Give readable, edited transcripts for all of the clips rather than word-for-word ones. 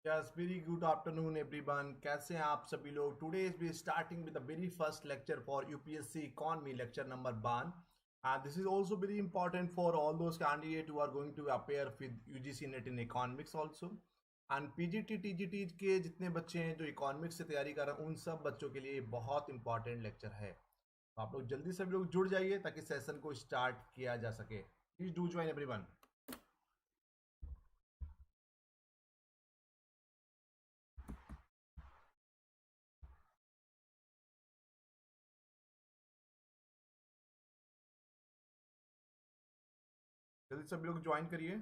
Yes, very good afternoon everyone. कैसे हैं आप सभी लोग? Today is we starting with the very first lecture for UPSC Economy lecture number 1. And this is also very important for all those candidates who are going to appear with UGC NET in economics also. And PGT TGT के जितने बच्चे हैं जो economics से तैयारी कर रहे हैं उन सब बच्चों के लिए बहुत इंपॉर्टेंट लेक्चर है। तो आप लोग जल्दी सभी लोग जुड़ जाइए ताकि सेशन को स्टार्ट किया जा सके। Please do join everyone. जल्दी सभी लोग ज्वाइन करिए।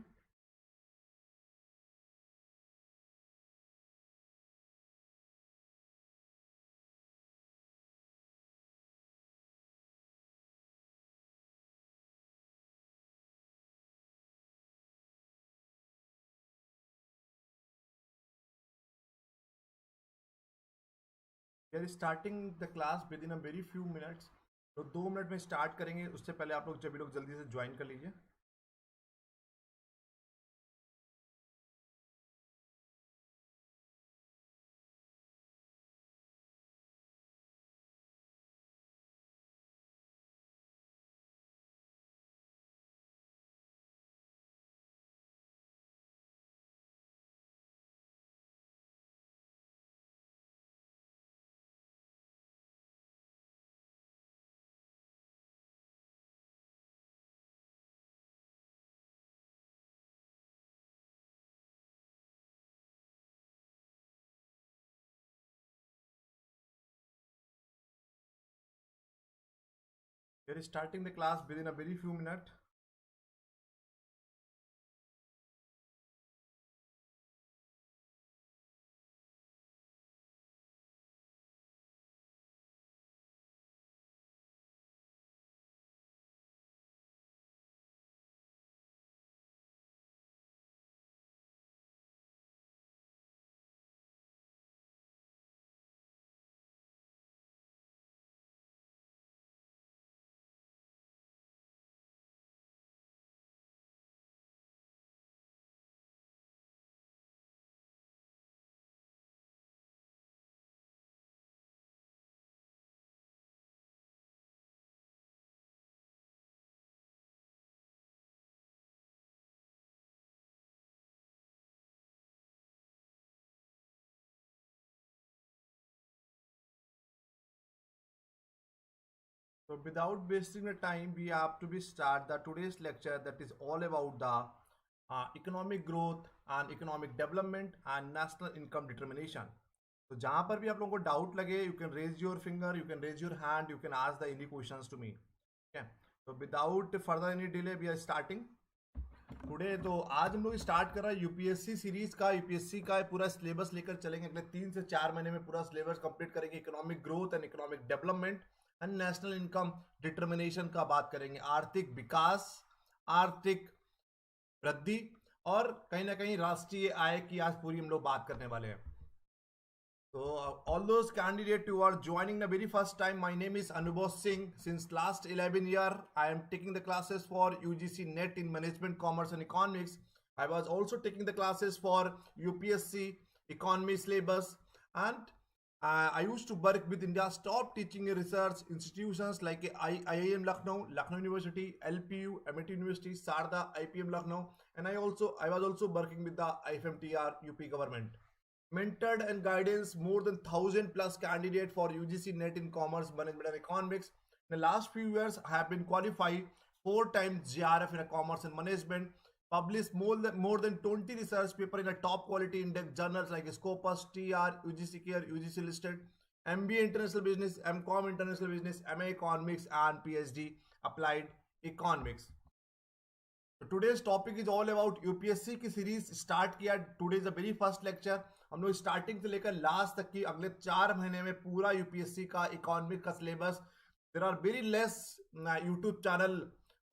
We are starting the class within a very few minutes. तो 2 मिनट में स्टार्ट करेंगे, उससे पहले आप लोग सभी लोग जल्दी से ज्वाइन कर लीजिए। We are starting the class within a very few minute. So without wasting the time, we have to be start the today's lecture that is all about the economic growth and economic development and national income determination. तो जहाँ पर भी आप लोगों को doubt लगे, you can raise your finger, you can raise your hand, you can ask the any questions to me. ठीक है, तो without further any delay we are starting today. तो आज हम लोग स्टार्ट कर रहे हैं यूपीएससी सीरीज का। यूपीएससी का पूरा सिलेबस लेकर चलेंगे, अगले 3 से 4 महीने में पूरा सिलेबस कंप्लीट करेंगे। Economic growth and economic development and national income determination का बात करेंगे। आर्थिक विकास, आर्थिक वृद्धि और कहीं ना कहीं राष्ट्रीय आय की आज पूरी हम लोग बात करने वाले हैं। So, all those candidates who are joining the very first time, my name is Anubhav Singh. Since last 11 year, I am taking the classes for UGC NET in Management, Commerce and Economics. I was also taking the classes for UPSC Economy syllabus, and I used to work with India's top teaching and research institutions like IIM Lucknow, Lucknow University, LPU, MIT University, Sarda, IPM Lucknow, and I was also working with the IFMTR UP government. Mentored and guidance more than 1,000 plus candidate for UGC NET in Commerce, Management and Economics. In the last few years, I have been qualified 4 times GRF in a Commerce and Management, published more than 20 research paper in a top quality index journals like Scopus, TR, UGC Care, UGC Listed, MBA International Business, MCOM International Business, MA Economics and PhD Applied Economics. Today's topic is all about UPSC की series start किया। Today is the very first lecture. हम लोग starting से लेकर last तक की अगले 4 महीने में पूरा यूपीएससी का इकोनॉमिक का syllabus. There are very less YouTube channel,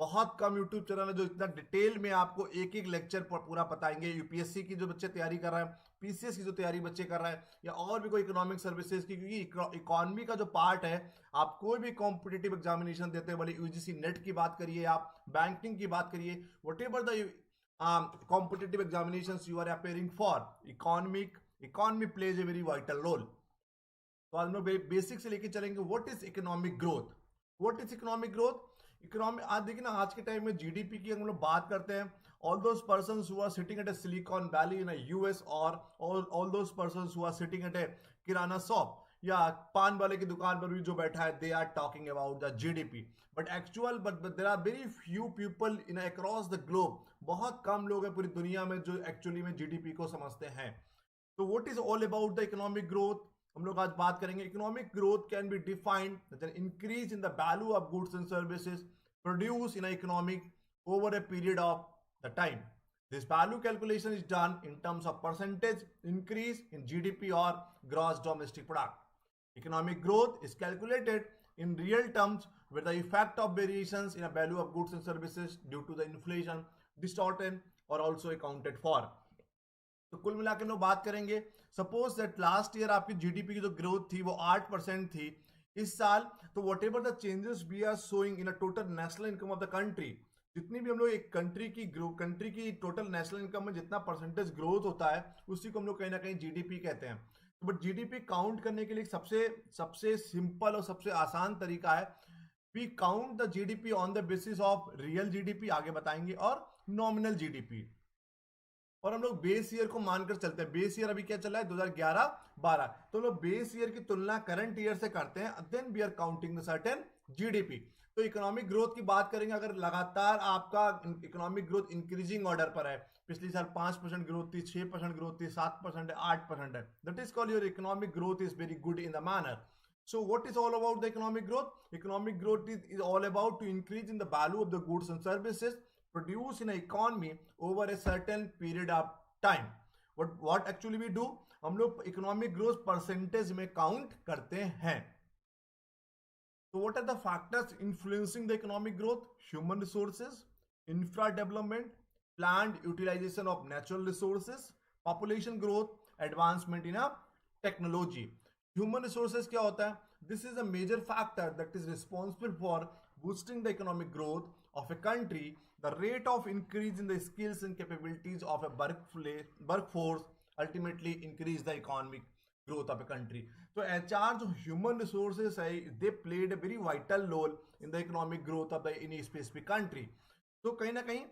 बहुत कम यूट्यूब चैनल है जो इतना डिटेल में आपको एक एक लेक्चर पर पूरा बताएंगे। यूपीएससी की जो बच्चे तैयारी कर रहे हैं, पीसीएस की जो तैयारी बच्चे कर रहे हैं, या और भी कोई इकोनॉमिक सर्विसेज की, क्योंकि इकोनॉमी का जो पार्ट है, आप कोई भी कॉम्पिटिटिव एग्जामिनेशन देते हैं, बोले यूजीसी नेट की बात करिए, आप बैंकिंग की बात करिए, what ever the competitive examinations you are appearing for. Economy plays a very vital role. तो आज हम लोग बेसिक से लेके चलेंगे. What is economic growth? What is economic growth? Economic, आज देखिए ना, आज के टाइम में जीडीपी की हम लोग बात करते हैं, all those persons who are sitting at a Silicon Valley in US, और all those persons who are sitting at a kirana shop या पान वाले की दुकान पर भी जो बैठा है, they are talking about the GDP. But there are very few people in across the globe. बहुत कम लोग हैं पूरी दुनिया में जो एक्चुअली में जीडीपी को समझते हैं. तो what is all about the economic growth? हम लोग आज बात करेंगे. Economic growth can be defined as an increase in the value of goods and services produce in economic over a period of the time. This value calculation is done in terms of percentage increase in GDP or gross domestic product. Economic growth is calculated in real terms where the effect of variations in a value of goods and services due to the inflation distorted or also accounted for. तो कुल मिला के हम लोग बात करेंगे. Suppose that last year आपकी GDP की जो ग्रोथ थी वो 8% थी. इस साल तो whatever the changes we are showing in a total national income of the country, जितनी भी हम लोग एक कंट्री की टोटल नेशनल इनकम में जितना परसेंटेज ग्रोथ होता है उसी को हम लोग कहीं ना कहीं जीडीपी कहते हैं. बट जीडीपी काउंट करने के लिए सबसे सिंपल और सबसे आसान तरीका है, we count the GDP on the basis of real GDP, आगे बताएंगे, और नॉमिनल जीडीपी. और हम लोग बेस ईयर को मानकर चलते हैं. बेस ईयर अभी क्या चल रहा है? 2011-12. तो हम लोग बेस ईयर की तुलना करंट ईयर से करते हैं, then we are counting the certain GDP. तो इकोनॉमिक ग्रोथ की बात करेंगे, अगर लगातार आपका इकोनॉमिक ग्रोथ इंक्रीजिंग ऑर्डर पर है, पिछली साल 5% ग्रोथ थी, 6% ग्रोथ थी, 7% है, 8% है, that is called your economic growth is very good in the manner. So what is all about the economic growth? Economic growth is all about to increase in the value of the goods and services produced in an economy over a certain period of time. What actually we do? हम लोग economic growth percentage में count करते हैं. So what are the factors influencing the economic growth? Human resources, infra development, planned utilization of natural resources, population growth, advancement in a technology. Human resources क्या होता है? This is a major factor that is responsible for boosting the economic growth of a country. The rate of increase in the skills and capabilities of a workforce ultimately increase the economic growth of a country. So HR जो human resources है, they played a very vital role in the economic growth of the any specific country. तो कहीं ना कहीं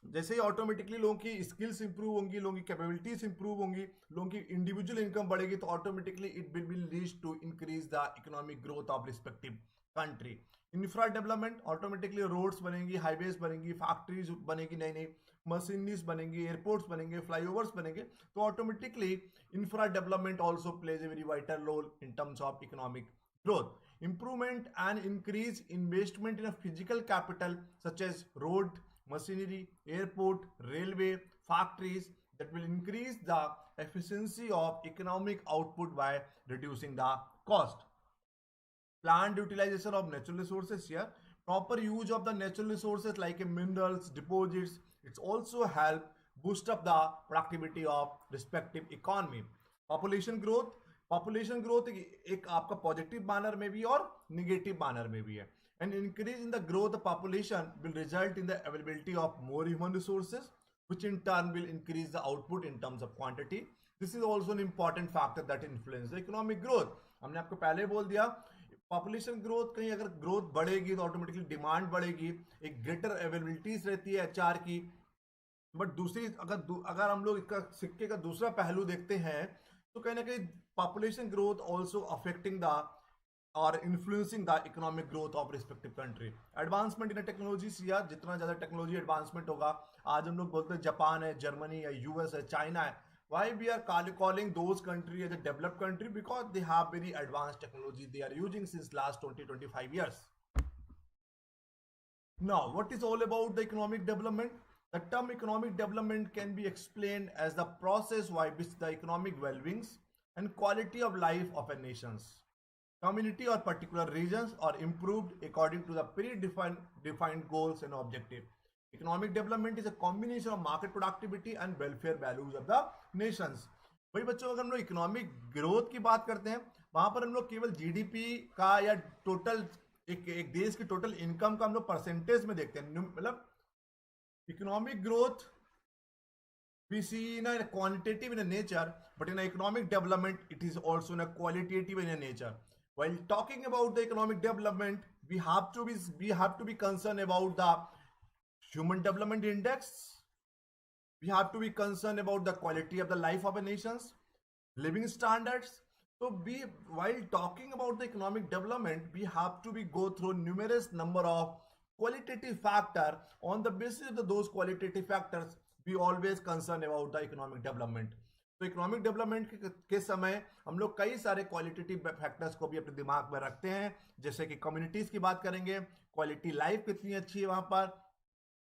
जैसे ही automatically लोगों की skills improve होंगी, लोगों की कैपेबिलिटीज इंप्रूव होंगी, लोगों की इंडिविजुअल इनकम बढ़ेगी, तो automatically it will lead to increase the economic growth of respective country. Infra development, automatically roads बनेंगी, हाईवेज बनेंगी, फैक्ट्रीज बनेगी, नई नई मशीनरीज बनेंगी, एयरपोर्ट्स बनेंगे, फ्लाईओवर्स बनेंगे, तो automatically infra development also plays a very vital role in terms of economic growth. Improvement and increase investment in a physical capital such as road, machinery, airport, railway, factories, that will increase the efficiency of economic output by reducing the cost. Planned utilization of natural resources here, proper use of the natural resources like minerals, deposits, it's also help boost up the productivity of respective economy. Population growth एक आपका positive manner में भी और negative manner में भी है. And increase in the growth of population will result in the availability of more human resources which in turn will increase the output in terms of quantity. This is also an important factor that influence the economic growth. हमने आपको पहले बोल दिया, population growth, कहीं अगर growth बढ़ेगी तो automatically demand बढ़ेगी, एक ग्रेटर अवेलेबिलिटीज रहती है एचआर की. बट दूसरी अगर हम लोग इसका सिक्के का दूसरा पहलू देखते हैं तो कहीं ना कहीं population growth also affecting the or influencing the economic growth of respective country. Advancement in a technology या जितना ज़्यादा टेक्नोलॉजी एडवांसमेंट होगा, आज हम लोग बोलते हैं जापान है, जर्मनी है, यूएस है, चाइना है. Why we are calling those country as a developed country? Because they have very advanced technology they are using since last 20-25 years. Now, what is all about the economic development? The term economic development can be explained as the process by which the economic well-beings and quality of life of a nation's community or particular regions are improved according to the predefined goals and objective. Economic development is a combination of market productivity and welfare values of the nations. भाई बच्चों, अगर हम लोग economic growth की बात करते हैं, वहां पर हम लोग केवल जीडीपी का या टोटल एक देश की टोटल इनकम का हम लोग परसेंटेज में देखते हैं. मतलब economic growth we see in a quantitative in a nature, but in economic development, it is also in a qualitative in a nature. While talking about the economic development, we have to be concerned about the human development index. We have to be concerned about the quality of the life of a nation's living standards. So we, while talking about the economic development, we have to be go through numerous number of qualitative factor. On the basis of those qualitative factors, we always concerned about the economic development. तो economic development के समय हम लोग कई सारे qualitative factors को भी अपने दिमाग में रखते हैं, जैसे कि कम्युनिटीज की बात करेंगे, क्वालिटी लाइफ कितनी अच्छी है वहां पर,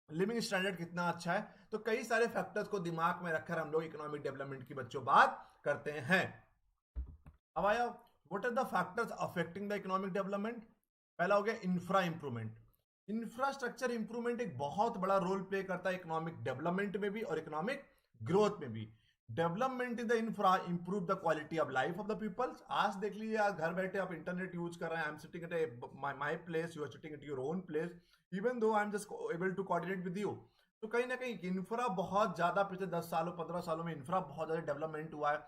लिविंग स्टैंडर्ड कितना अच्छा है। तो कई सारे फैक्टर्स को दिमाग में रखकर हम लोग इकोनॉमिक डेवलपमेंट की बच्चों बात करते हैं। अब आया what are the factors affecting the economic development. पहला हो गया इंफ्रा इंप्रूवमेंट। इंफ्रास्ट्रक्चर इंप्रूवमेंट एक बहुत बड़ा रोल प्ले करता है इकोनॉमिक डेवलपमेंट में भी और इकोनॉमिक ग्रोथ में भी। Development in the infra improve the quality of life of the peoples. आज देख लीजिए, आज घर बैठे आप इंटरनेट यूज कर रहे हैं, I am sitting at my place, you are sitting at your own place, even though I am just able to coordinate with you. तो कहीं ना कहीं इंफ्रा बहुत ज्यादा पिछले 10 सालों 15 सालों में इंफ्रा बहुत ज्यादा डेवलपमेंट हुआ है।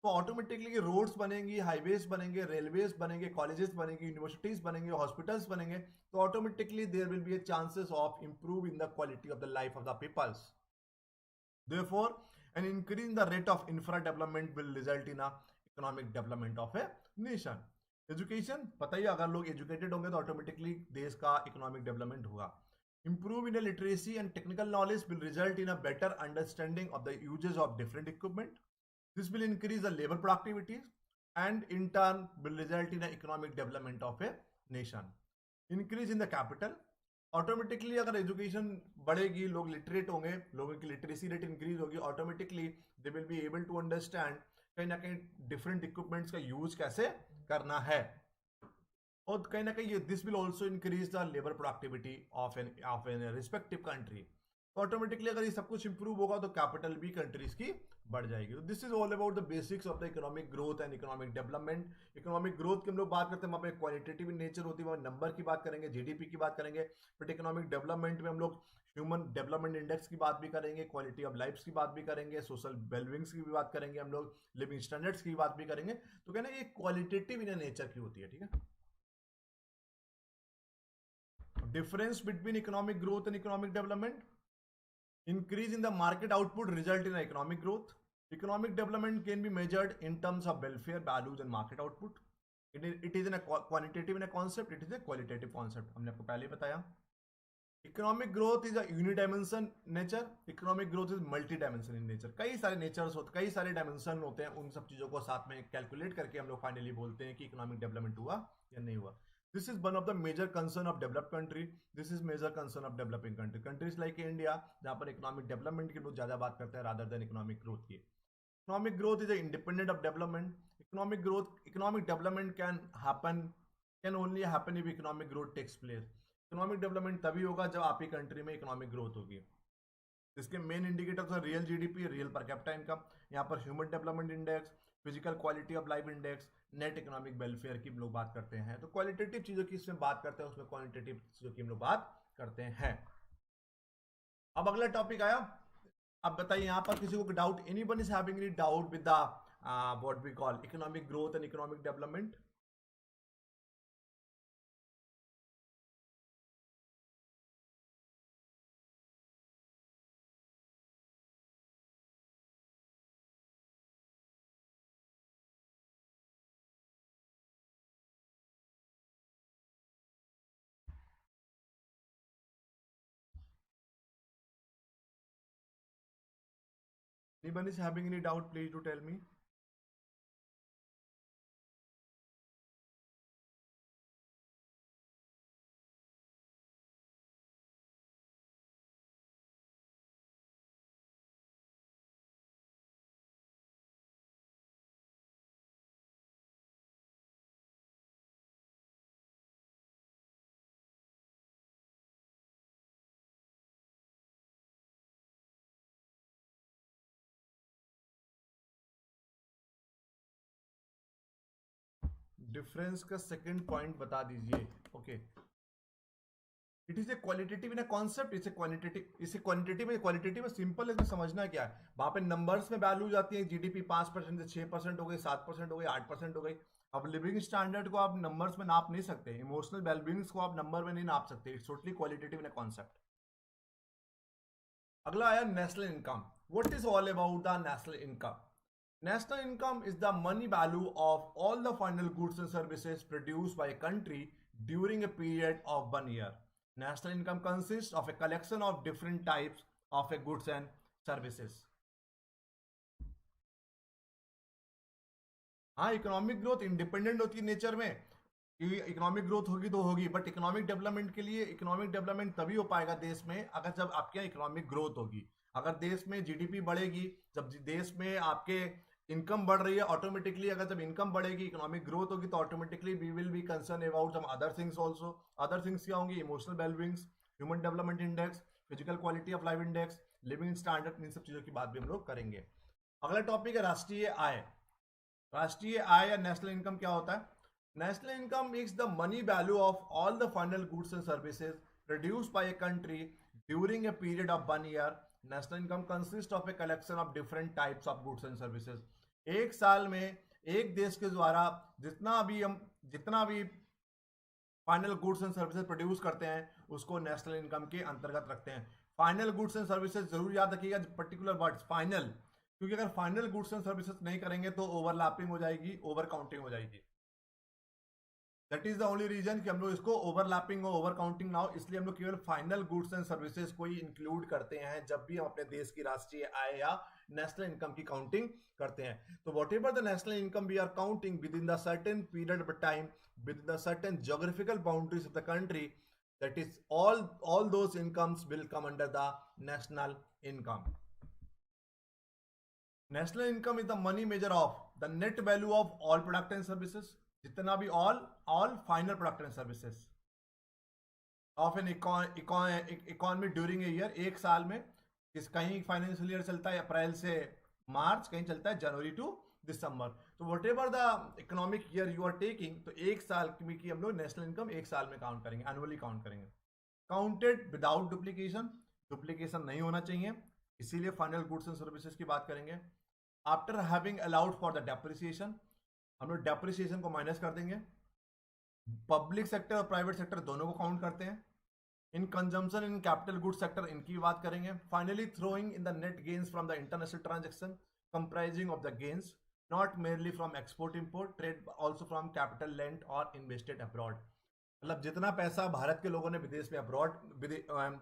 तो ऑटोमेटिकली रोड्स बनेंगी, हाईवेज बनेंगे, रेलवेज बनेंगे, कॉलेजेस बनेंगे, यूनिवर्सिटीज बनेंगे, हॉस्पिटल्स बनेंगे। तो automatically there will be a chances of improve in the quality of the life of the peoples. Therefore, an increase in the rate of infra development will result in a economic development of a nation. Education, पता ही अगर लोग educated होंगे तो automatically देश का economic development होगा। Improve in a literacy and technical knowledge will result in a better understanding of the uses of different equipment. This will increase the labor productivity and in turn will result in an economic development of a nation. Increase in the capital. Automatically अगर education बढ़ेगी, लोग literate होंगे, लोगों की literacy rate increase होगी, automatically they will be able to understand कहीं ना कहीं डिफरेंट इक्विपमेंट्स का यूज कैसे करना है। और कहीं ना कहीं this will also increase the labour productivity of an respective country. Automatically अगर ये सब कुछ इंप्रूव होगा तो कैपिटल भी कंट्रीज की बढ़ जाएगी। तो this is all about the basics of the economic growth and economic development. Economic growth की हम लोग बात करते हैं, वहाँ पे क्वालिटेटिव इन नेचर होती है, वहाँ नंबर की बात करेंगे, जीडीपी की बात करेंगे। बट इकोनॉमिक डेवलपमेंट में हम लोग ह्यूमन डेवलपमेंट इंडेक्स की बात भी करेंगे, क्वालिटी ऑफ लाइफ की बात भी करेंगे, सोशल वेलबिंग्स की भी बात करेंगे, हम लोग लिविंग स्टैंडर्ड्स की बात भी करेंगे। तो कहना ये क्वालिटेटिव इन नेचर की होती है, ठीक है। Difference between economic growth and economic development. Increase in the market output result in economic growth. Economic development can be measured in terms of welfare values and market output. It is in a quantitative in a concept. It is a qualitative concept. हमने आपको पहले ही बताया। Economic growth is a unidimension nature. Economic growth is multi-dimension in nature. कई सारे natures होते, कई सारे dimension होते हैं। उन सब चीजों को साथ में calculate करके हम लोग finally बोलते हैं कि economic development हुआ या नहीं हुआ। This is one of the major concern of developed country. This is major concern of developing country. Countries like India, जहाँ पर economic development की लोग ज़्यादा बात करते हैं rather than economic growth की। Economic growth is independent of development. Economic development can only happen if economic growth takes place. Economic development तभी होगा जब आपकी कंट्री में economic growth होगी। इसके मेन इंडिकेटर्स हैं real GDP, real per capita income, यहाँ पर human development index, physical quality of life index, net economic welfare की लोग बात करते हैं। तो क्वालिटेटिव चीजों की इसमें बात करते हैं, उसमें क्वालिटेटिव चीजों की हम लोग बात करते हैं। अब अगला टॉपिक आया। अब बताइए यहाँ पर किसी को doubt, anyone is having any doubt with the what we call economic growth and economic development? Anyone is having any doubt, please do tell me. Difference का सेकंड पॉइंट बता दीजिए। Okay, it is a qualitative in a concept, इसे qualitative qualitative simple है, इसमें समझना क्या है, वहां पे नंबर्स में वैल्यू जाती है, जीडीपी 5% से 6% हो गई, 7% हो गई, 8% हो गई। अब लिविंग स्टैंडर्ड को आप नंबर्स में नाप नहीं सकते, इमोशनल वेलबींग्स को आप नंबर में नहीं नाप सकते, it's totally qualitative in a concept. अगला आया national income. What is all about the national income? National income is the money value of all the final goods and services produced by a country during a period of 1 year. National income consists of a collection of different types of a goods and services. हाँ, economic growth independent होती है nature में कि economic growth होगी तो होगी, but economic development के लिए इकोनॉमिक डेवलपमेंट तभी हो पाएगा देश में अगर जब आपके यहाँ इकोनॉमिक ग्रोथ होगी। अगर देश में जीडीपी बढ़ेगी, जब देश में आपके इनकम बढ़ रही है ऑटोमेटिकली, अगर जब इनकम बढ़ेगी इकोनॉमिक ग्रोथ होगी तो automatically we will be concern about some other things also. Other things क्या होंगी? Emotional wellbeings, human development index, physical quality of life index, living standard, इन सब चीजों की बात भी हम लोग करेंगे। अगला टॉपिक है राष्ट्रीय आय। राष्ट्रीय आय या नेशनल इनकम क्या होता है? National income is the money value of all the final goods and services produced by a country during a period of 1 year. National income consist of a collection of different types of goods and services. एक साल में एक देश के द्वारा जितना भी final goods and services produce करते हैं उसको नेशनल इनकम के अंतर्गत रखते हैं। फाइनल गुड्स एंड सर्विसेज जरूर याद रखिएगा, पर्टिकुलर वर्ड्स फाइनल, क्योंकि अगर फाइनल गुड्स एंड सर्विसेज नहीं करेंगे तो ओवरलैपिंग हो जाएगी, ओवर काउंटिंग हो जाएगी। That is the only reason कि हम लोग इसको ओवरलैपिंग और ओवर काउंटिंग ना हो, इसलिए हम लोग केवल फाइनल गुड्स एंड सर्विसेज को ही इंक्लूड करते हैं जब भी हम अपने देश की राष्ट्रीय आय या नेशनल इनकम की काउंटिंग करते हैं। तो whatever the national income we are counting within the certain period of time within the certain geographical boundaries of the country, that is all those incomes will come under the national income. National income is the money measure of the net value of all product and services, जितना भी all final product and services of an economy during a year। एक साल में कहीं financial year चलता है अप्रैल से मार्च, कहीं चलता है जनवरी टू दिसंबर। तो whatever the economic year you are taking, तो एक साल की हम लोग नेशनल इनकम एक साल में काउंट करेंगे, एनुअली काउंट करेंगे। काउंटेड विदाउट डुप्लीकेशन, डुप्लीकेशन नहीं होना चाहिए, इसीलिए फाइनल गुड्स एंड सर्विसेज की बात करेंगे। After having allowed for the depreciation, हम लोग डेप्रिसिएशन को माइनस कर देंगे। पब्लिक सेक्टर और प्राइवेट सेक्टर दोनों को काउंट करते हैं। In consumption in capital good sector, इनकी बात करेंगे। Finally throwing in the net gains from the international transaction comprising of the gains not merely from export import trade also from capital lent और invested abroad. मतलब जितना पैसा भारत के लोगों ने विदेश में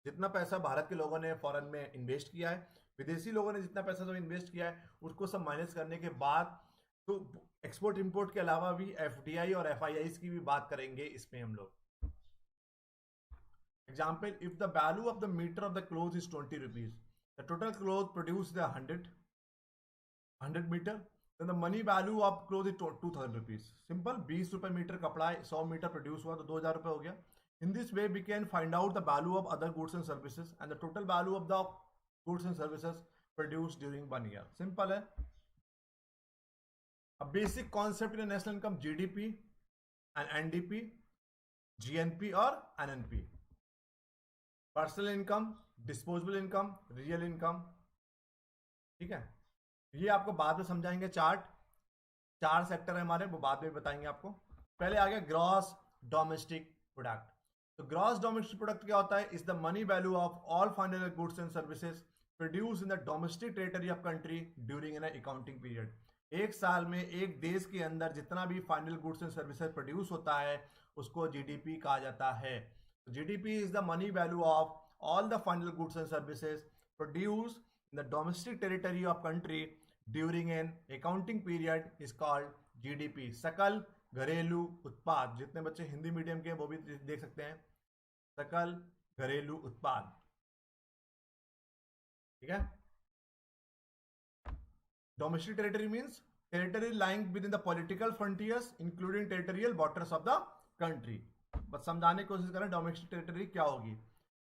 जितना पैसा भारत के लोगों ने फॉरेन में इन्वेस्ट किया है, विदेशी लोगों ने जितना पैसा जो इन्वेस्ट किया है उसको सब माइनस करने के बाद तो एक्सपोर्ट इंपोर्ट के अलावा भी एफडीआई और एफआईआई की भी बात करेंगे इसमें हम लोग। Example, if the value of the metre of the cloth is 20 rupees, the total cloth produce the 100 metre, then the money value of cloth is 2000 rupees। Simple, 20 रुपए मीटर कपड़ा है, 100 मीटर प्रोड्यूस हुआ तो 2000 रुपए हो गया। In this way we can find out the value of other goods and services and the total value of the goods and services produced during 1 year। Simple है। अब basic concept in national income, GDP and NDP, GNP और NNP. Personal income, disposable income, real income, ठीक है। ये आपको बाद में समझाएंगे। चार सेक्टर है हमारे, वो बाद में बताएंगे आपको। पहले आ गया ग्रॉस डोमेस्टिक प्रोडक्ट। तो ग्रॉस डोमेस्टिक प्रोडक्ट क्या होता है? Is the money value of all final goods and services produce in the domestic territory of country during an accounting period. एक साल में एक देश के अंदर जितना भी final goods and services produce होता है उसको जीडीपी कहा जाता है। GDP is the money value of all the final goods and services produce in the domestic territory of country during an accounting period is called GDP. सकल घरेलू उत्पाद, जितने बच्चे हिंदी मीडियम के वो भी देख सकते हैं, सकल घरेलू उत्पाद, ठीक है। Domestic territory means territory lying with in the political frontiers including territorial borders of the country. बस समझाने की कोशिश करें डोमेस्टिक टेरिटरी क्या होगी।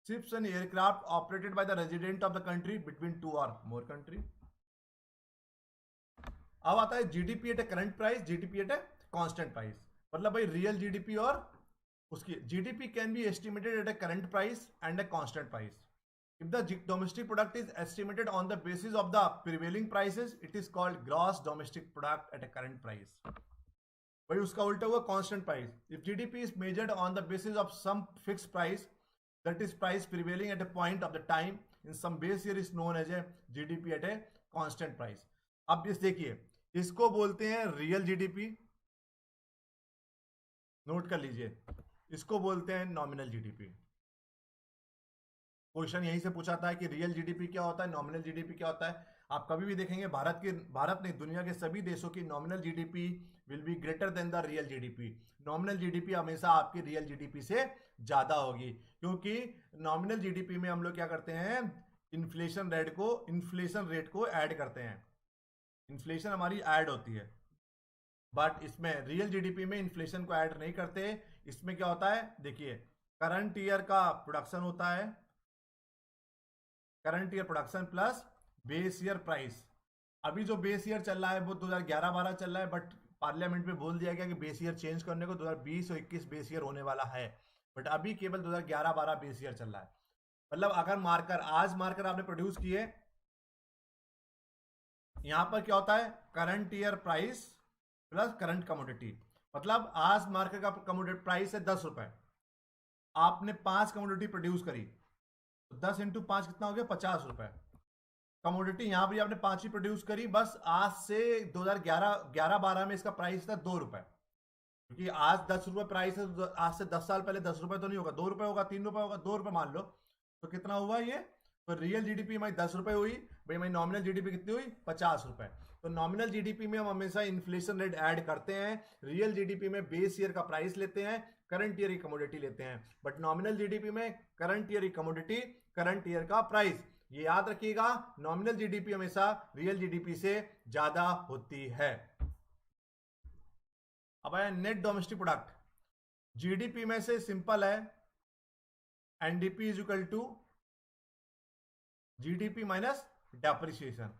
Ships and aircraft operated by the resident of the country between 2 और मोर कंट्री। अब आता है GDP at A current price, GDP at a constant price. मतलब भाई रियल जीडीपी और उसकी GDP can be estimated at a current price and a constant price. If the domestic product is estimated on the basis of the prevailing prices, it is called gross domestic product at a current price. भाई उसका उल्टा हुआ constant price. If GDP is measured on the basis of some fixed price, that is price prevailing at a point of the time in some base year is known as a GDP at a constant price. अब इस देखिए, इसको बोलते हैं real GDP, note कर लीजिए, इसको बोलते हैं नॉमिनल जीडीपी. क्वेश्चन यहीं से पूछा था कि रियल जीडीपी क्या होता है, नॉमिनल जीडीपी क्या होता है. आप कभी भी देखेंगे भारत नहीं, दुनिया के सभी देशों की nominal GDP will be greater than the real GDP. Nominal GDP हमेशा आपकी रियल जीडीपी से ज्यादा होगी, क्योंकि नॉमिनल जीडीपी में हम लोग क्या करते हैं, इन्फ्लेशन रेट को ऐड करते हैं. इन्फ्लेशन हमारी ऐड होती है, बट इसमें रियल जीडीपी में इन्फ्लेशन को ऐड नहीं करते. इसमें क्या होता है, देखिए, करंट ईयर का प्रोडक्शन होता है, current year production plus base year price. अभी जो बेस ईयर चल रहा है वो 2011-12 चल रहा है, बट पार्लियामेंट में बोल दिया गया कि बेस ईयर चेंज करने को 2020 और 21 बेस ईयर होने वाला है, बट अभी केवल 2011-12 बेस ईयर चल रहा है. मतलब अगर आज मार्कर आपने प्रोड्यूस किए, यहां पर क्या होता है, current year price plus current commodity. मतलब आज मार्केट का कमोडिटी प्राइस है 10 रुपए, आपने 5 कमोडिटी प्रोड्यूस करी, तो 10 इंटू 5 कितना हो गया, 50 रुपए. कमोडिटी यहां पर आपने 5 ही प्रोड्यूस करी, बस आज से 2011-12 में इसका प्राइस था 2 रुपए, क्योंकि आज 10 रुपए प्राइस है, तो आज से 10 साल पहले 10 रुपए तो नहीं होगा, 2 रुपए होगा, 3 रुपए होगा, 2 रुपए मान लो, तो कितना हुआ ये, तो रियल जीडीपी हमारी 10 रुपए हुई, भाई हमारी नॉमिनल जीडीपी कितनी हुई, 50 रुपए. तो नॉमिनल जीडीपी में हम हमेशा इन्फ्लेशन रेट ऐड करते हैं, रियल जीडीपी में बेस ईयर का प्राइस लेते हैं, करंट ईयर की कमोडिटी लेते हैं, बट नॉमिनल जीडीपी में करंट ईयर की कमोडिटी, करंट ईयर का प्राइस. ये याद रखिएगा, नॉमिनल जीडीपी हमेशा रियल जीडीपी से ज्यादा होती है. अब आया नेट डोमेस्टिक प्रोडक्ट. जीडीपी में से सिंपल है, NDP is equal to GDP minus depreciation.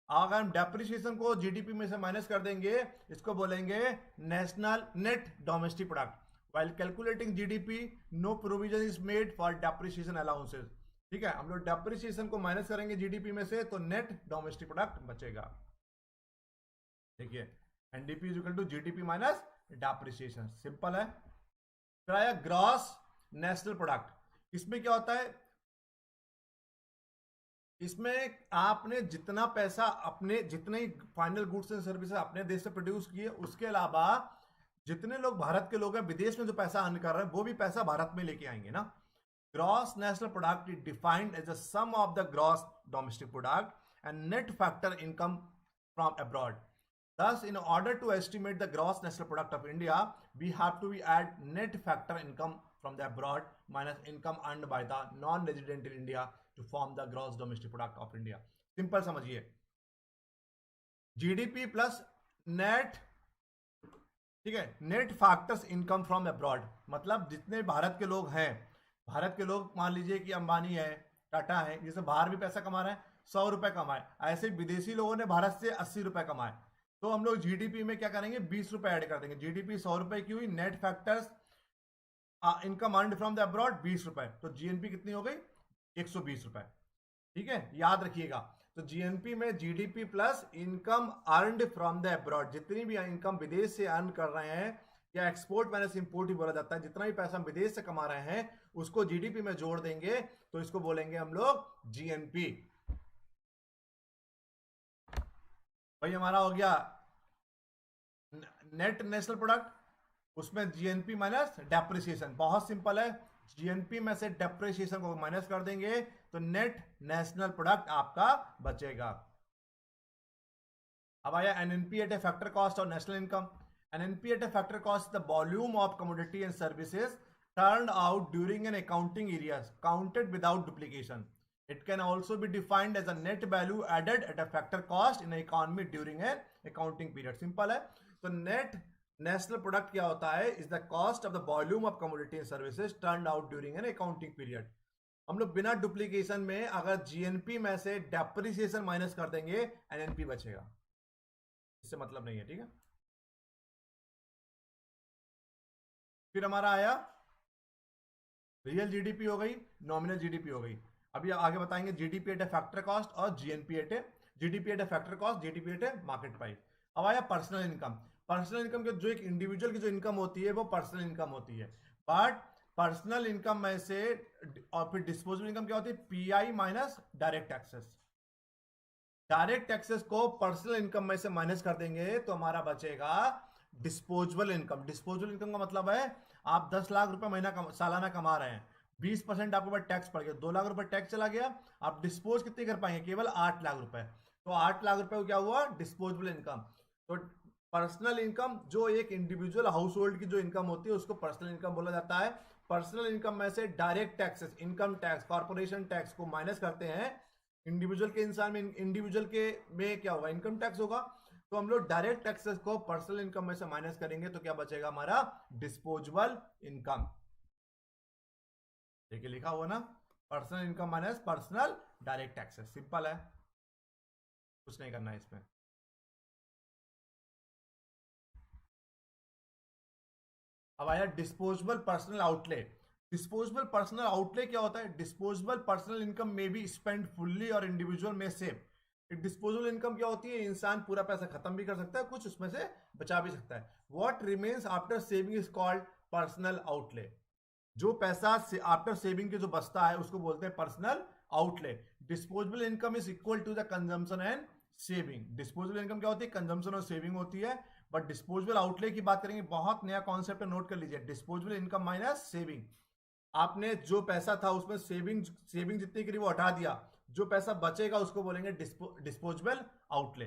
अगर हम डेप्रिसिएशन को जीडीपी में से माइनस कर देंगे, इसको बोलेंगे national net domestic product. While calculating GDP, no provision is made for depreciation allowances. ठीक है, हम लोग डेप्रिसिएशन को माइनस करेंगे जीडीपी में से, तो नेट डोमेस्टिक प्रोडक्ट बचेगा. देखिए, NDP is equal to GDP minus depreciation, simple है. फिर आया ग्रॉस नेशनल प्रोडक्ट. इसमें क्या होता है, इसमें आपने जितना पैसा अपने, जितने फाइनल गुड्स एंड सर्विसेज अपने देश से प्रोड्यूस किए, उसके अलावा जितने लोग भारत के लोग हैं विदेश में जो पैसा अर्न कर रहे हैं, वो भी पैसा भारत में लेके आएंगे ना. Gross national product is defined as a sum of the gross domestic product and net factor income from abroad. Thus, in order to estimate the gross national product of India, we have to add net factor income from the abroad minus income earned by the non-resident in India to form the gross domestic product of India. Simple समझिए, GDP plus net, ठीक है, net factors income from abroad. मतलब जितने भारत के लोग हैं, भारत के लोग मान लीजिए कि अंबानी है, टाटा है, जैसे बाहर भी पैसा कमा रहे हैं, 100 रुपए कमाए, ऐसे विदेशी लोगों ने भारत से 80 रुपए कमाए, तो हम लोग जीडीपी में क्या करेंगे, 20 रुपए ऐड कर देंगे. जीडीपी 100 रुपए की हुई, net factors income earned from the abroad 20 रुपए, तो जीएनपी कितनी हो गई, 120 रुपए. ठीक है, याद रखिएगा. तो जीएनपी में GDP plus income earned from the abroad, जितनी भी इनकम विदेश से अर्न कर रहे हैं, या एक्सपोर्ट माइनस इंपोर्ट ही बोला जाता है, जितना भी पैसा हम विदेश से कमा रहे हैं उसको जीडीपी में जोड़ देंगे, तो इसको बोलेंगे हम लोग जीएनपी. भाई हमारा हो गया नेट नेशनल प्रोडक्ट, उसमें जीएनपी माइनस डेप्रिसिएशन. बहुत सिंपल है, जीएनपी में से डेप्रिसिएशन को माइनस कर देंगे तो नेट नेशनल प्रोडक्ट आपका बचेगा. अब आया NNP at a factor cost और national income. NNP at a factor cost the volume of commodity and services turned out during an accounting years counted without duplication. It can also be defined as a net value added at a factor cost in an economy during an accounting period. Simple है. तो net national product क्या होता है, is the cost of the volume of commodity and services turned out during an accounting period. हम लोग बिना duplication में अगर जीएनपी में से डेप्रिसिएशन माइनस कर देंगे, एनएनपी बचेगा. इससे मतलब नहीं है, ठीक है. फिर हमारा आया रियल जीडीपी हो गई, नॉमिनल जीडीपी हो गई। अभी आगे बताएंगे GDP at a factor cost और GNP at a, GDP at a factor cost, GDP at a market price. अब आया पर्सनल इनकम। पर्सनल इनकम के जो एक इंडिविजुअल की जो इनकम होती है वो पर्सनल इनकम होती है, बट पर्सनल इनकम में से और फिर डिस्पोजेबल इनकम क्या होती है, pi minus direct taxes. Direct taxes को पर्सनल इनकम में से माइनस कर देंगे तो हमारा बचेगा डिस्पोजेबल इनकम। डिस्पोजेबल इनकम का मतलब है आप 10 लाख रुपए सालाना कमा रहे हैं, 20% आपके ऊपर टैक्स पड़ गया, 2 लाख रुपए टैक्स चला गया, आप डिस्पोज कितने कर पाएंगे, केवल 8 लाख रुपए। तो 8 लाख रुपए को क्या हुआ, डिस्पोजेबल इनकम। तो पर्सनल इनकम जो एक इंडिविजुअल हाउस होल्ड की जो इनकम होती है उसको पर्सनल इनकम बोला जाता है। पर्सनल इनकम में से direct taxes, income tax, corporation tax को माइनस करते हैं। इंडिविजुअल के इंसान में, इंडिविजुअल के में क्या होगा, इनकम टैक्स होगा। तो हम लोग डायरेक्ट टैक्सेस को पर्सनल इनकम में से माइनस करेंगे तो क्या बचेगा हमारा, डिस्पोजेबल इनकम। देखिए लिखा हुआ ना, personal income minus personal direct taxes, simple है, कुछ नहीं करना है इसमें। अब आया disposable personal outlay. Disposable personal outlay क्या होता है, डिस्पोजेबल पर्सनल इनकम में बी स्पेंड फुल्ली और इंडिविजुअल में सेव। डिस्पोजेबल इनकम क्या होती है, इंसान पूरा पैसा खत्म भी कर सकता है, कुछ उसमें से बचा भी सकता है। What remains after saving is called personal outlay. जो पैसा आफ्टर सेविंग के जो बचता है उसको बोलते हैं personal outlay. Disposable income is equal to the consumption and saving. Disposable income क्या होती है, कंजम्पशन और सेविंग होती है। बट डिस्पोजेबल आउटले की बात करेंगे, बहुत नया कॉन्सेप्ट नोट कर लीजिए, डिस्पोजेबल इनकम माइनस सेविंग। आपने जो पैसा था उसमें सेविंग जितनी करी वो हटा दिया, जो पैसा बचेगा उसको बोलेंगे डिस्पोजेबल आउटले।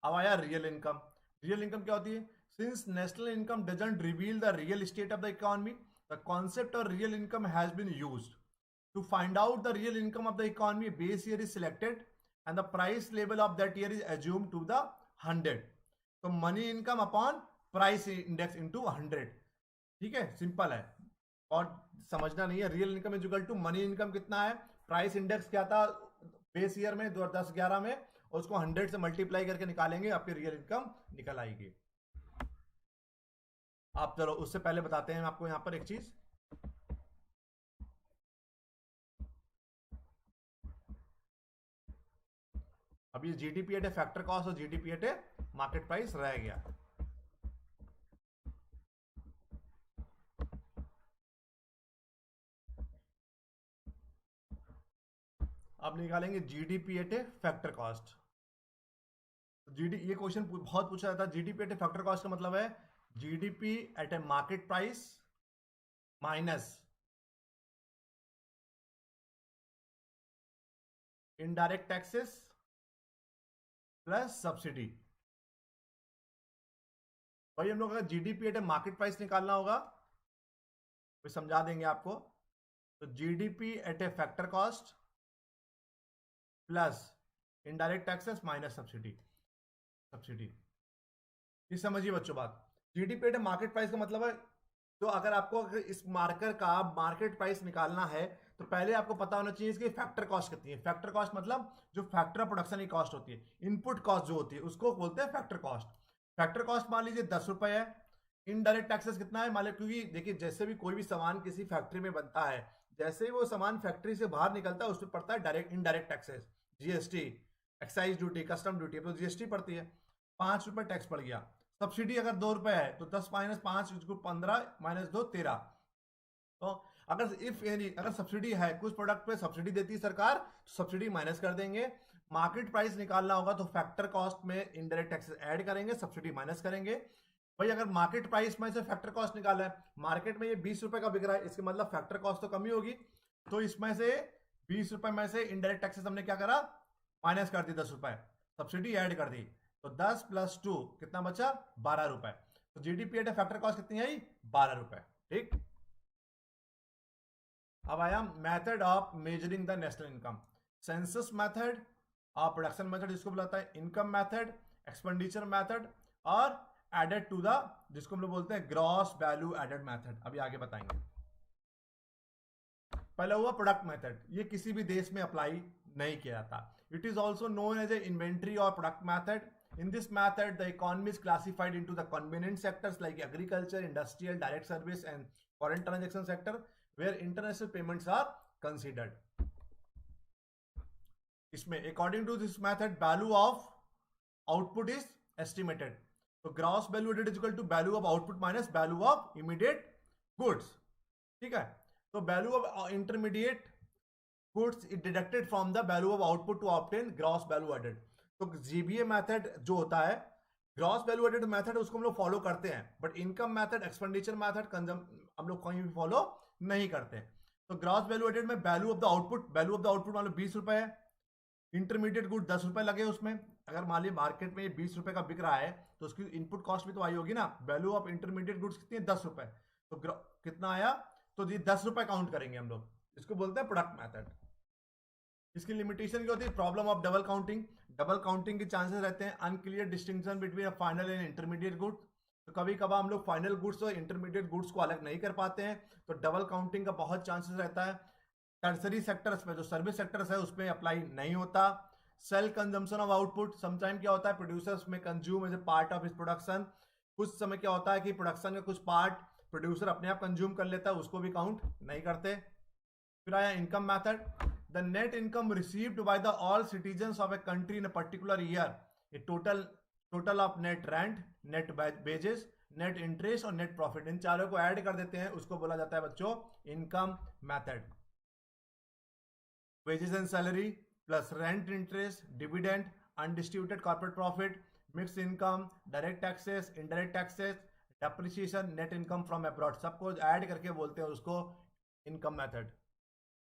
अब आया रियल इनकम। रियल इनकम क्या होती है, since national income doesn't reveal the real state of the economy, the concept of real income has been used to find out the real income of the economy. Base year is selected and the price level of that year is assumed to the 100। तो money income upon price index into 100। ठीक है, simple है और समझना नहीं है। Real income is equal to money income कितना है, प्राइस इंडेक्स क्या था बेस ईयर में 2010-11 में, और उसको 100 से मल्टीप्लाई करके निकालेंगे, आपकी रियल इनकम निकल आएगी। आप चलो उससे पहले बताते हैं आपको यहां पर एक चीज। अब ये GDP at a factor cost और GDP at a market price रह गया। अब निकालेंगे GDP at a factor cost. GD ये क्वेश्चन बहुत पूछा जाता है। GDP at a factor cost का मतलब है GDP at a market price minus indirect taxes plus subsidy. भाई हम लोग अगर GDP at a market price निकालना होगा तो समझा देंगे आपको। तो GDP at a factor cost plus indirect taxes minus subsidy. ये समझिए बच्चों बात। GDP at a market price का मतलब है, तो अगर आपको इस मार्कर का मार्केट प्राइस निकालना है तो पहले आपको पता होना चाहिए इसकी फैक्टर कॉस्ट कितनी है। फैक्टर कॉस्ट मतलब जो फैक्टर ऑफ प्रोडक्शन की कॉस्ट होती है, इनपुट कॉस्ट जो होती है उसको बोलते हैं फैक्टर कॉस्ट। फैक्टर कॉस्ट मान लीजिए 10 रुपए है। इनडायरेक्ट टैक्सेस कितना है मान लीजिए, क्योंकि देखिए जैसे भी कोई भी सामान किसी फैक्ट्री में बनता है, जैसे ही वो सामान फैक्ट्री से बाहर निकलता है उस पर पड़ता है direct indirect taxes, GST, excise duty, custom duty, तो जीएसटी पड़ती है। 5 रुपए टैक्स पड़ गया। सब्सिडी अगर 2 रुपए है तो 10 माइनस 5 15 माइनस 2 13। तो अगर अगर सब्सिडी है, कुछ प्रोडक्ट पे सब्सिडी देती है सरकार, तो सब्सिडी माइनस कर देंगे। मार्केट प्राइस निकालना होगा तो फैक्टर कॉस्ट में इनडायरेक्ट टैक्सेस ऐड करेंगे, सब्सिडी माइनस करेंगे। भाई अगर मार्केट प्राइस में से फैक्टर कॉस्ट निकाला है, मार्केट में ये 20 रुपए का बिक रहा है, इसके मतलब फैक्टर कॉस्ट तो कमी होगी। तो इसमें से 20 रुपए में से इनडायरेक्ट टैक्सेस हमने क्या करा, माइनस कर दी, 10 रुपए सब्सिडी ऐड कर दी, तो 10 प्लस 2 कितना बचा, 12 रुपए। तो जीडीपी एट फैक्टर कॉस्ट कितनी आई, 12 रुपए। ठीक, अब आया method of measuring the national income. Census method और प्रोडक्शन मेथड जिसको बुलाता है, इनकम मेथड, एक्सपेंडिचर मेथड, और एडेड टू द जिसको हम लोग बोलते हैं ग्रॉस वैल्यू एडेड मेथड। अभी आगे बताएंगे। पहला हुआ प्रोडक्ट मेथड, ये किसी भी देश में अप्लाई नहीं किया जाता। It is also known as a inventory और product method. In this method, the economy is classified into the convenient sectors like agriculture, industrial, direct service, and foreign transaction sector where international payments are considered. इसमें according to this method value of output is estimated. तो gross value added is equal to value of output minus value of immediate goods. ठीक है, तो value of intermediate goods is deducted from the value of output to obtain gross value added. तो GBA method जो होता है, gross value added method, उसको हम लोग फॉलो करते हैं, but income method, expenditure method हम लोग कहीं भी फॉलो नहीं करते। तो ग्रॉस वैल्यू एडेड में value of the output, value of the output मान लो 20 रुपए है, इंटरमीडिएट गुड 10 रुपए लगे उसमें। अगर मान ली मार्केट में ये 20 रुपए का बिक रहा है तो उसकी इनपुट कॉस्ट भी तो आई होगी ना। वैल्यू ऑफ इंटरमीडिएट गुड्स कितनी है, 10 रुपए। तो कितना आया, तो ये 10 रुपए काउंट करेंगे हम लोग, इसको बोलते हैं प्रोडक्ट मेथड। इसकी लिमिटेशन क्या होती है, problem of double counting. Double counting के चांसेस रहते हैं, unclear distinction between final and intermediate goods. तो कभी कभार हम लोग फाइनल गुड्स और इंटरमीडिएट गुड्स को अलग नहीं कर पाते हैं, तो डबल काउंटिंग का बहुत चांसेस रहता है। टर्सरी सेक्टर्स में, जो सर्विस सेक्टर्स है, उसमें अप्लाई नहीं होता। Self consumption of output, sometime क्या होता है, प्रोड्यूसर्स में consume as a part of his production. कुछ समय क्या होता है कि प्रोडक्शन का कुछ पार्ट प्रोड्यूसर अपने आप कंज्यूम कर लेता है, उसको भी काउंट नहीं करते। फिर आया income method. The net income received by the all citizens of a country in a particular year, A total of net rent, net wages, net interest और नेट प्रॉफिट, इन चारों को ऐड कर देते हैं, उसको बोला जाता है बच्चों income method. Wages and salary plus rent, interest, dividend, undistributed corporate profit, mix income, direct taxes, indirect taxes, depreciation, net income from abroad, सबको ऐड करके बोलते हैं उसको इनकम मेथड।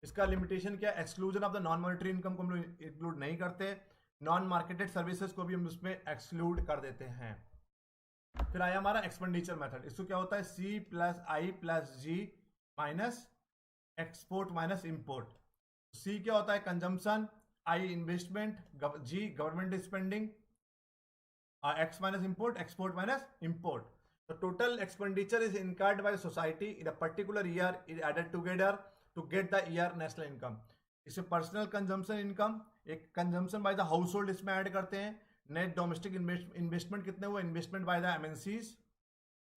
इसका लिमिटेशन क्या है, exclusion of the non monetary income को हम लोग इंक्लूड नहीं करते, नॉन मार्केटेड सर्विसेज को भी हम उसमें एक्सक्लूड कर देते हैं। फिर आया हमारा एक्सपेंडिचर मेथड। इसको क्या होता है, C plus I plus G minus export minus import. C क्या होता है, consumption, I investment, G government spending, X minus import, export minus import. The total expenditure is incurred by society in a particular year is added together to get the year national income. इसे personal consumption income, एक consumption by the house hold इसमें add करते हैं। Net domestic investment कितने हुए, investment by the MNCs,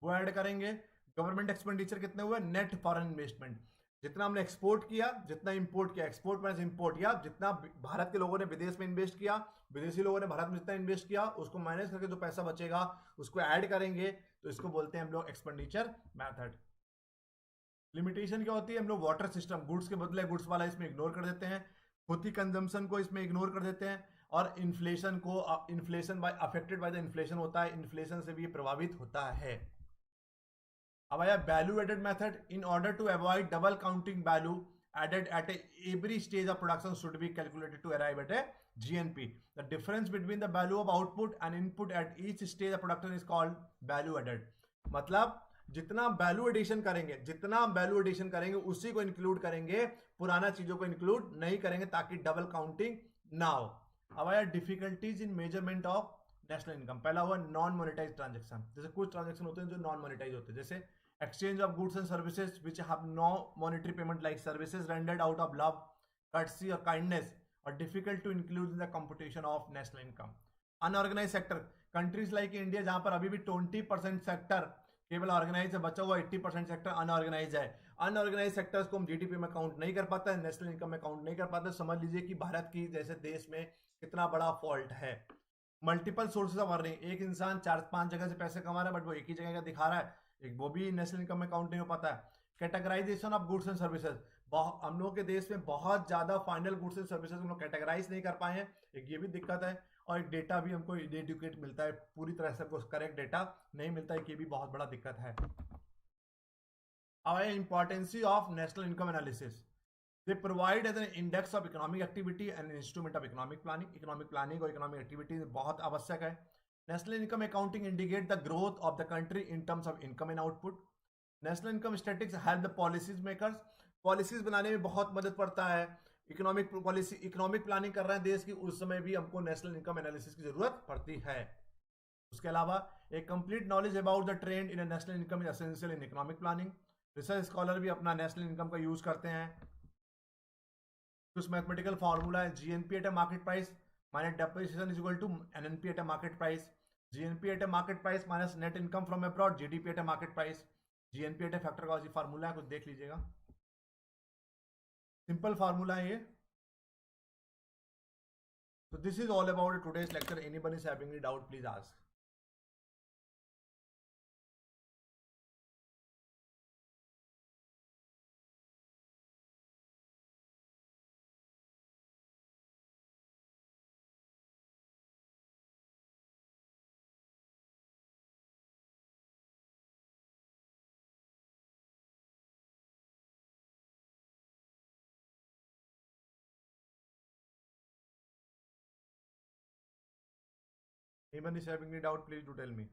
वो add करेंगे। Government expenditure कितने हुए, नेट फॉरेन इन्वेस्टमेंट, जितना हमने एक्सपोर्ट किया, जितना इंपोर्ट किया, एक्सपोर्ट माइनस इंपोर्ट, या जितना भारत के लोगों ने विदेश में इन्वेस्ट किया, विदेशी लोगों ने भारत में जितना इन्वेस्ट किया, उसको माइनस करके जो पैसा बचेगा उसको ऐड करेंगे, तो इसको बोलते हैं हम लोग एक्सपेंडिचर मेथड। लिमिटेशन क्या होती है, हम लोग वाटर सिस्टम, गुड्स के बदले गुड्स वाला इसमें इग्नोर कर देते हैं, खुद ही कंजम्पशन को इसमें इग्नोर कर देते हैं, और इन्फ्लेशन को, inflation by affected by the inflation होता है, इन्फ्लेशन से भी प्रभावित होता है। अब आया value added method. In order to avoid double counting, value added at every stage of production should be calculated to arrive at a GNP. The difference between the value of output and input at each stage of production is called value added. मतलब जितना value addition करेंगे, जितना value addition करेंगे उसी को include करेंगे, पुराना चीजों को इंक्लूड नहीं करेंगे ताकि डबल काउंटिंग ना हो। अब आया difficulties in measurement of national income. पहला हुआ नॉन मोनेटाइज ट्रांजेक्शन। जैसे कुछ ट्रांजेक्शन होते हैं जो नॉन मोनेटाइज होते हैं, जैसे exchange of goods and services which have no monetary payment, like services rendered out of love, courtesy or kindness, are difficult to include in the computation of national income. Unorganized sector, countries like India जहां पर अभी भी 20% sector केवल organise है, बचा हुआ 80% sector unorganised है। Unorganised sectors को हम जीडीपी में काउंट नहीं कर पाते, नेशनल इनकम में काउंट नहीं कर पाते। समझ लीजिए कि भारत की जैसे देश में कितना बड़ा फॉल्ट है। मल्टीपल सोर्सेज ऑफ अर्निंग, एक इंसान 4-5 जगह से पैसे कमा रहा है बट वो एक ही जगह का दिखा रहा है, एक वो भी नेशनल इनकम में काउंट नहीं हो पाता है। Categorisation of goods and services, हम लोगों के देश में बहुत ज्यादा फाइनल गुड्स एंड सर्विसेज हम लोग कैटेगराइज नहीं कर पाए हैं, एक ये भी दिक्कत है। और एक डेटा भी हमको इनएडुकेट मिलता है, पूरी तरह से हमको करेक्ट डेटा नहीं मिलता है, ये भी बहुत बड़ा दिक्कत है। अब है importancy of national income analysis. They provide as an index of economic activity and instrument of economic planning. Economic planning और इकोनॉमिक एक्टिविटी बहुत आवश्यक है। National income accounting indicate the growth of the country in terms of income and output. National income statistics help the policies makers. Policies बनाने में बहुत मदद पड़ता है। इकोनॉमिक पॉलिसी, इकोनॉमिक प्लानिंग कर रहे हैं देश की, उस समय भी हमको नेशनल इनकम एनालिसिस की जरूरत पड़ती है। उसके अलावा एक complete knowledge about the trend in national income is essential in economic planning. Research scholar भी अपना नेशनल इनकम का यूज करते हैं। कुछ मैथमेटिकल फॉर्मूला है, GNP at a market price minus depreciation is equal to NNP at a market price, GNP at a market price minus net income from abroad, GDP at a market price. GNPA factor का formula है, कुछ देख लीजिएगा, simple formula है ये. So this is all about today's lecture. Anyone is having any doubt, please ask. Anyone is having any doubt, please do tell me.